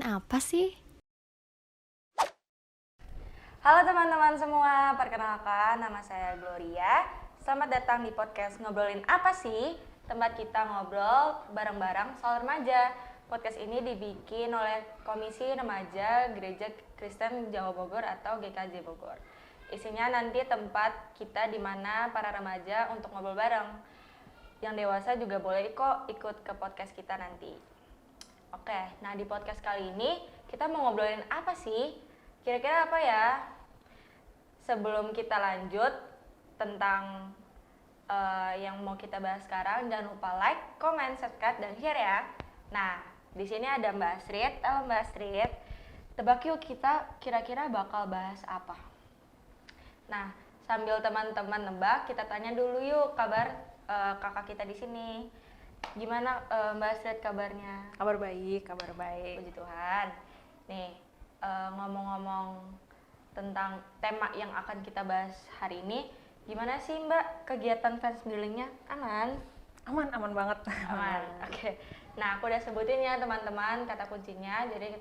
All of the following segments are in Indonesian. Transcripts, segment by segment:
apa sih? Halo teman-teman semua, perkenalkan nama saya Gloria. Selamat datang di podcast Ngobrolin Apa Sih? Tempat kita ngobrol bareng-bareng soal remaja. Podcast ini dibikin oleh Komisi Remaja Gereja Kristen Jawa Bogor atau GKJ Bogor. Isinya nanti tempat kita di mana para remaja untuk ngobrol bareng. Yang dewasa juga boleh kok ikut ke podcast kita nanti. Oke, nah di podcast kali ini kita mau ngobrolin apa sih? Kira-kira apa ya? Sebelum kita lanjut tentang yang mau kita bahas sekarang, jangan lupa like, comment, subscribe, dan share ya. Nah, di sini ada Mbak Astrid. Halo Mbak Astrid. Tebak yuk kita kira-kira bakal bahas apa? Nah, sambil teman-teman nebak, kita tanya dulu yuk kabar kakak kita di sini. Gimana Mbak Astrid kabarnya? Kabar baik. Puji Tuhan. Nih, ngomong-ngomong tentang tema yang akan kita bahas hari ini, gimana sih Mbak kegiatan fans building-nya? Aman? Aman banget. Aman. Oke. Nah, aku udah sebutin ya teman-teman kata kuncinya. Jadi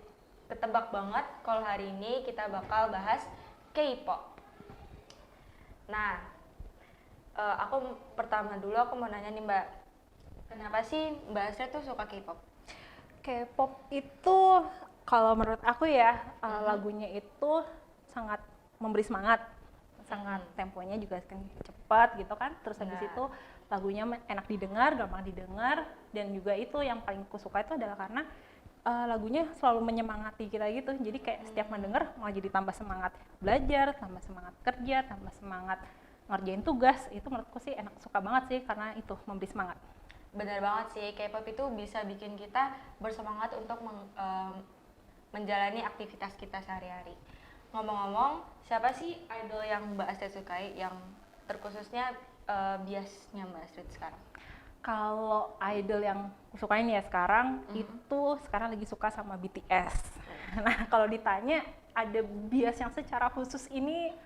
ketebak banget kalau hari ini kita bakal bahas K-pop. Nah, aku pertama dulu aku mau nanya nih Mbak, kenapa sih Mbak Astrid tuh suka K-pop? K-pop itu kalau menurut aku ya lagunya itu sangat memberi semangat, sangat temponya juga kan cepat gitu kan. Terus habis itu lagunya enak didengar, gampang didengar, dan juga itu yang paling aku suka itu adalah karena lagunya selalu menyemangati kita gitu. Jadi kayak setiap mendengar malah jadi tambah semangat belajar, tambah semangat kerja, tambah semangat ngerjain tugas. Itu menurutku sih enak, suka banget sih karena itu memberi semangat. Benar banget sih, K-pop itu bisa bikin kita bersemangat untuk menjalani aktivitas kita sehari-hari. Ngomong-ngomong, siapa sih idol yang Mbak Astrid sukai, yang terkhususnya biasnya Mbak Astrid sekarang? Kalau idol yang aku sukain ya sekarang, itu sekarang lagi suka sama BTS. Nah, kalau ditanya ada bias yang secara khusus ini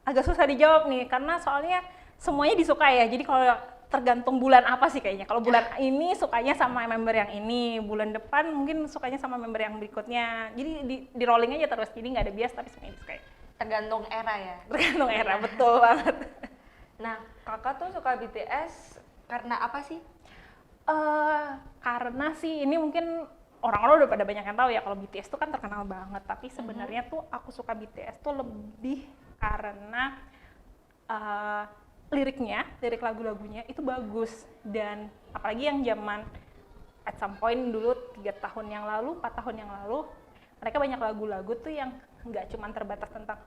agak susah dijawab nih, karena soalnya semuanya disukai ya. Jadi kalau tergantung bulan apa sih kayaknya. Kalau bulan ini sukanya sama member yang ini, bulan depan mungkin sukanya sama member yang berikutnya. Jadi di rolling aja terus, jadi nggak ada bias tapi semuanya disukai. Tergantung era ya? Tergantung era, betul banget. Nah, kakak tuh suka BTS karena apa sih? Karena sih ini mungkin orang-orang udah pada banyak yang tahu ya kalau BTS tuh kan terkenal banget. Tapi sebenarnya tuh aku suka BTS tuh lebih karena lirik lagu-lagunya itu bagus, dan apalagi yang zaman at some point dulu 3 tahun yang lalu, 4 tahun yang lalu, mereka banyak lagu-lagu tuh yang nggak cuma terbatas tentang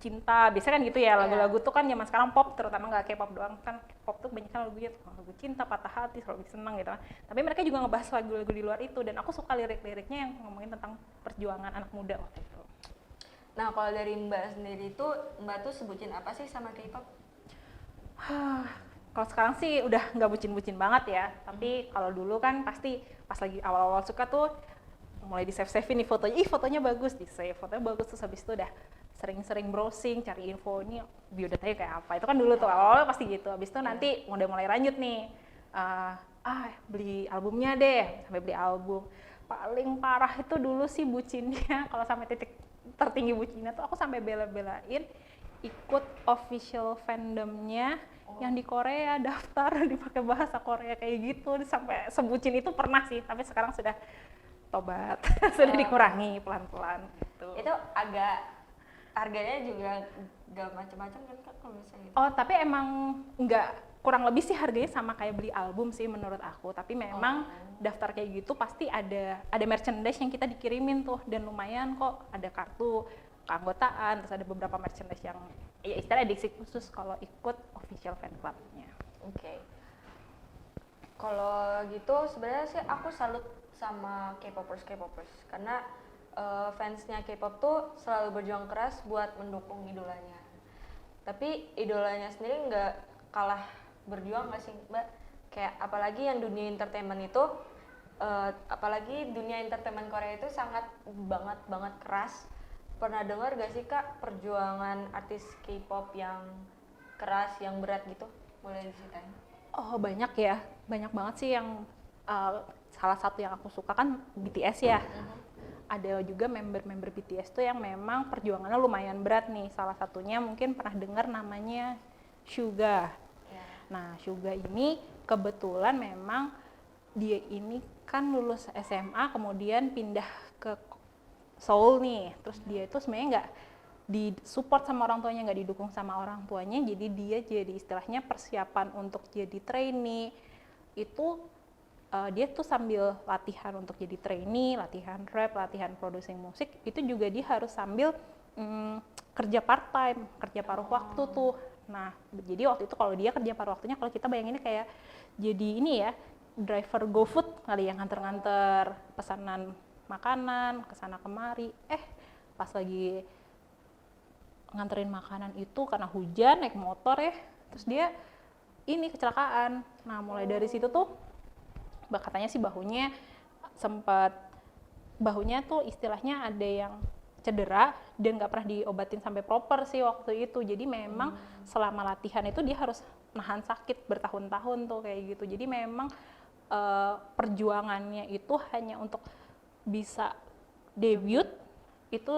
cinta, biasanya kan gitu ya, lagu-lagu tuh kan zaman sekarang pop, terutama nggak K-pop doang kan, pop tuh banyak kan lagunya lagu cinta, patah hati, selalu senang gitu kan, tapi mereka juga ngebahas lagu-lagu di luar itu, dan aku suka lirik-liriknya yang ngomongin tentang perjuangan anak muda waktu itu. Nah, kalau dari Mbak sendiri tuh, Mbak tuh sebutin apa sih sama K-pop? Kalau sekarang sih udah nggak bucin-bucin banget ya, tapi kalau dulu kan pasti pas lagi awal-awal suka tuh mulai di save-savein nih fotonya, fotonya bagus, di save, fotonya bagus, terus habis itu udah sering-sering browsing, cari info ini biodatanya kayak apa, itu kan dulu tuh awal-awal pasti gitu, habis itu nanti udah mulai lanjut nih, beli albumnya deh, sampai beli album. Paling parah itu dulu sih bucinnya, kalau sampai titik tertinggi bucinnya tuh aku sampai bela-belain ikut official fandomnya yang di Korea, daftar dipakai bahasa Korea kayak gitu, sampai sebucin itu pernah sih, tapi sekarang sudah tobat, sudah dikurangi pelan-pelan gitu. Itu agak harganya juga gak macam-macam kan Kak kalau misalnya gitu? Tapi emang nggak, kurang lebih sih harganya sama kayak beli album sih menurut aku, tapi memang daftar kayak gitu pasti ada merchandise yang kita dikirimin tuh, dan lumayan kok, ada kartu keanggotaan, terus ada beberapa merchandise yang ya istilahnya edisi khusus kalau ikut official fan clubnya. Oke. Kalau gitu sebenarnya sih aku salut sama K-popers karena fansnya K-pop tuh selalu berjuang keras buat mendukung idolanya. Tapi idolanya sendiri nggak kalah berjuang nggak sih Mbak? Kayak apalagi yang dunia entertainment itu, apalagi dunia entertainment Korea itu sangat banget keras. Pernah dengar gak sih Kak perjuangan artis K-pop yang keras, yang berat gitu? Boleh diceritain? Banyak ya, banyak banget sih yang salah satu yang aku suka kan BTS ya. ada juga member-member BTS tuh yang memang perjuangannya lumayan berat nih. Salah satunya mungkin pernah dengar namanya Suga. Nah, Suga ini kebetulan memang dia ini kan lulus SMA kemudian pindah ke Seoul nih. Terus dia itu sebenarnya nggak disupport sama orang tuanya, nggak didukung sama orang tuanya. Jadi dia jadi istilahnya persiapan untuk jadi trainee itu dia tuh sambil latihan untuk jadi trainee, latihan rap, latihan producing musik, itu juga dia harus sambil kerja part time, kerja paruh waktu tuh. Nah, jadi waktu itu kalau dia kerja paruh waktunya, kalau kita bayanginnya kayak jadi ini ya, driver GoFood kali yang nganter-nganter pesanan makanan kesana kemari. Pas lagi nganterin makanan itu karena hujan naik motor ya, terus dia ini kecelakaan. Nah, mulai dari situ tuh katanya sih bahunya tuh istilahnya ada yang cedera dan nggak pernah diobatin sampai proper sih waktu itu. Jadi memang selama latihan itu dia harus nahan sakit bertahun-tahun tuh kayak gitu. Jadi memang perjuangannya itu hanya untuk bisa debut itu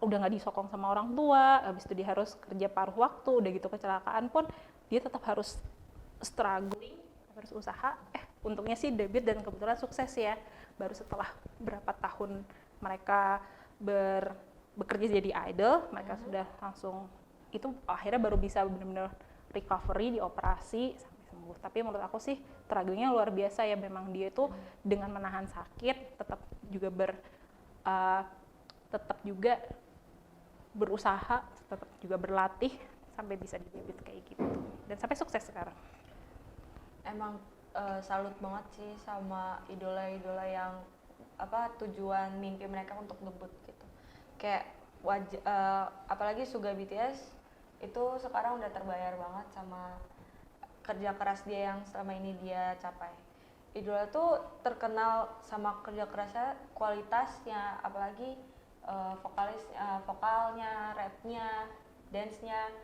udah nggak disokong sama orang tua. Habis itu dia harus kerja paruh waktu, udah gitu kecelakaan pun dia tetap harus struggling, harus usaha. Untungnya sih debut dan kebetulan sukses ya. Baru setelah berapa tahun mereka bekerja jadi idol, mereka sudah langsung itu akhirnya baru bisa benar-benar recovery, dioperasi sampai sembuh. Tapi menurut aku sih tragedinya luar biasa ya. Memang dia itu dengan menahan sakit tetap juga berusaha, tetap juga berlatih sampai bisa debut kayak gitu. Dan sampai sukses sekarang. Emang salut banget sih sama idola-idola yang tujuan mimpi mereka untuk debut gitu. Kayak apalagi Suga BTS itu sekarang udah terbayar banget sama kerja keras dia yang selama ini dia capai. Idola tuh terkenal sama kerja kerasnya, kualitasnya, apalagi vokalnya, rapnya, dance-nya.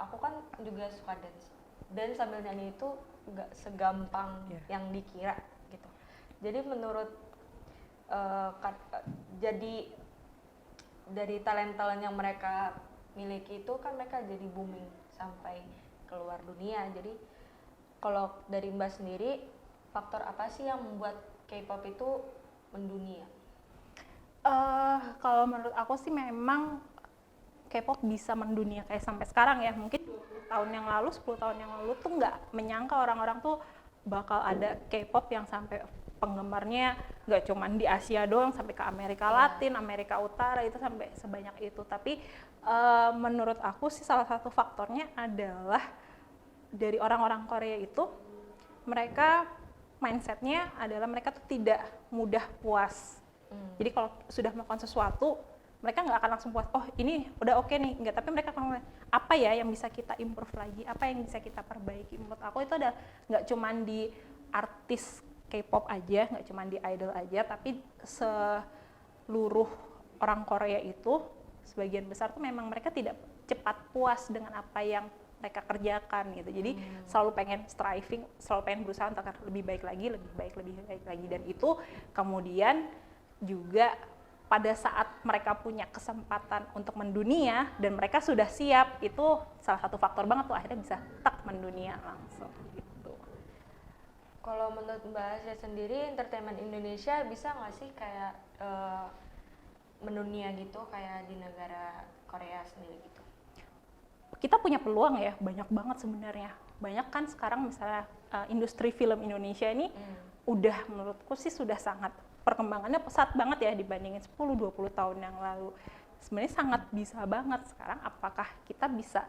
Aku kan juga suka dance. Dan sambil nyanyi itu nggak segampang yang dikira gitu. Jadi menurut jadi dari talent-talent yang mereka miliki itu kan mereka jadi booming sampai keluar dunia. Jadi kalau dari Mbak sendiri, faktor apa sih yang membuat K-pop itu mendunia? Kalau menurut aku sih memang K-pop bisa mendunia kayak sampai sekarang ya. Mungkin 20 tahun yang lalu, 10 tahun yang lalu tuh nggak menyangka orang-orang tuh bakal ada K-pop yang sampai penggemarnya nggak cuman di Asia doang, sampai ke Amerika Latin, Amerika Utara, itu sampai sebanyak itu. Tapi menurut aku sih salah satu faktornya adalah dari orang-orang Korea itu, mereka mindsetnya adalah mereka tuh tidak mudah puas. Jadi kalau sudah melakukan sesuatu, mereka nggak akan langsung puas, oh ini udah oke nih, enggak, tapi mereka akan apa ya yang bisa kita improve lagi, apa yang bisa kita perbaiki. Menurut aku itu ada nggak cuman di artis K-pop aja, nggak cuman di idol aja, tapi seluruh orang Korea itu sebagian besar tuh memang mereka tidak cepat puas dengan apa yang mereka kerjakan gitu. Jadi selalu pengen striving, selalu pengen berusaha untuk lebih baik lagi, lebih baik lagi. Dan itu kemudian juga pada saat mereka punya kesempatan untuk mendunia dan mereka sudah siap, itu salah satu faktor banget tuh akhirnya bisa tak mendunia langsung gitu. Kalau menurut Mbak Asya sendiri, entertainment Indonesia bisa nggak sih kayak mendunia gitu kayak di negara Korea sendiri gitu? Kita punya peluang ya, banyak banget sebenarnya. Banyak kan sekarang misalnya industri film Indonesia ini udah menurutku sih sudah sangat perkembangannya pesat banget ya dibandingin 10-20 tahun yang lalu. Sebenarnya sangat bisa banget sekarang, apakah kita bisa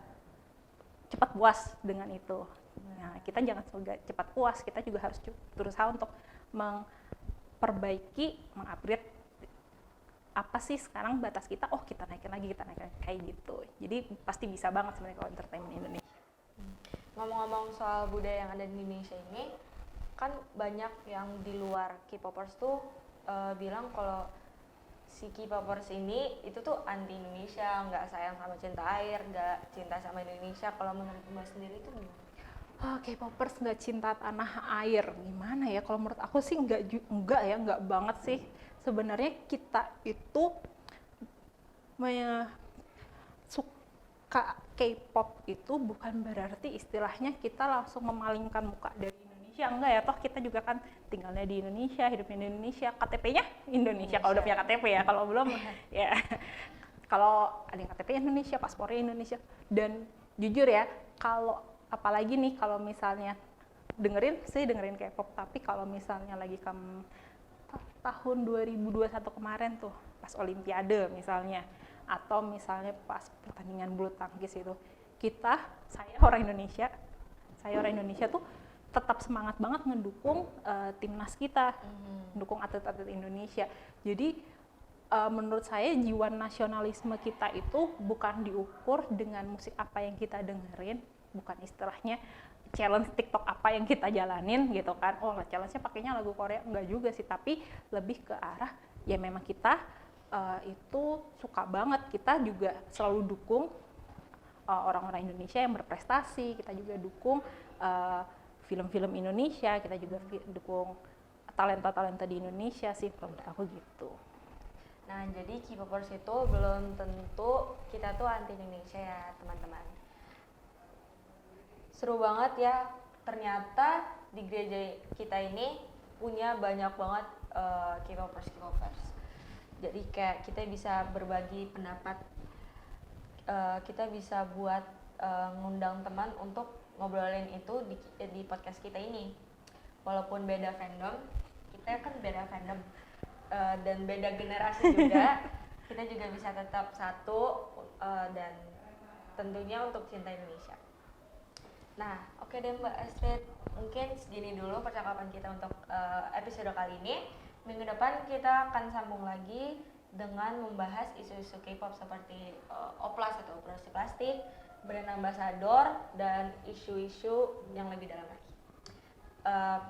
cepat puas dengan itu? Nah, kita jangan cepat puas, kita juga harus berusaha untuk memperbaiki, mengupgrade apa sih sekarang batas kita, oh kita naikin lagi kayak gitu. Jadi pasti bisa banget sebenarnya kalau entertainment Indonesia. Ngomong-ngomong soal budaya yang ada di Indonesia ini, kan banyak yang di luar K-popers tuh bilang kalau si K-popers ini itu tuh anti Indonesia, nggak sayang sama cinta air, nggak cinta sama Indonesia. Kalau menurut Mbak sendiri itu gimana? K-popers nggak cinta tanah air, gimana ya? Kalau menurut aku sih nggak banget sih. Sebenarnya kita itu suka K-pop itu bukan berarti istilahnya kita langsung memalingkan muka dari Indonesia, enggak ya, toh kita juga kan tinggalnya di Indonesia, hidupnya di Indonesia, KTP-nya Indonesia kalau udah punya KTP ya, kalau belum ya kalau ada yang KTP Indonesia, paspornya Indonesia. Dan jujur ya, kalau apalagi nih kalau misalnya dengerin K-pop, tapi kalau misalnya lagi tahun 2021 kemarin tuh pas Olimpiade misalnya, atau misalnya pas pertandingan bulu tangkis itu, saya orang Indonesia tuh tetap semangat banget ngedukung timnas kita, mendukung atlet-atlet Indonesia. Jadi menurut saya jiwa nasionalisme kita itu bukan diukur dengan musik apa yang kita dengerin, bukan istilahnya challenge TikTok apa yang kita jalanin gitu kan. Oh, challenge-nya pakainya lagu Korea, enggak juga sih, tapi lebih ke arah ya memang kita itu suka banget, kita juga selalu dukung orang-orang Indonesia yang berprestasi, kita juga dukung film-film Indonesia, kita juga dukung talenta-talenta di Indonesia sih, menurut aku gitu. Nah, jadi K-popers itu belum tentu kita tuh anti Indonesia ya, teman-teman. Seru banget ya, ternyata di gereja kita ini punya banyak banget K-popers. Jadi kayak kita bisa berbagi pendapat, kita bisa buat ngundang teman untuk ngobrolin itu di podcast kita ini. Walaupun beda fandom, kita kan beda fandom, dan beda generasi juga, kita juga bisa tetap satu, dan tentunya untuk cinta Indonesia. Nah, oke deh Mbak Astrid, mungkin segini dulu percakapan kita untuk episode kali ini. Minggu depan kita akan sambung lagi dengan membahas isu-isu K-pop seperti oplas atau operasi plastik, brand ambassador, dan isu-isu yang lebih dalam lagi.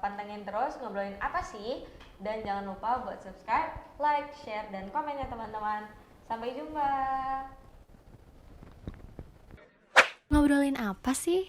Pantengin terus Ngobrolin Apa Sih, dan jangan lupa buat subscribe, like, share, dan komen ya teman-teman. Sampai jumpa. Ngobrolin apa sih?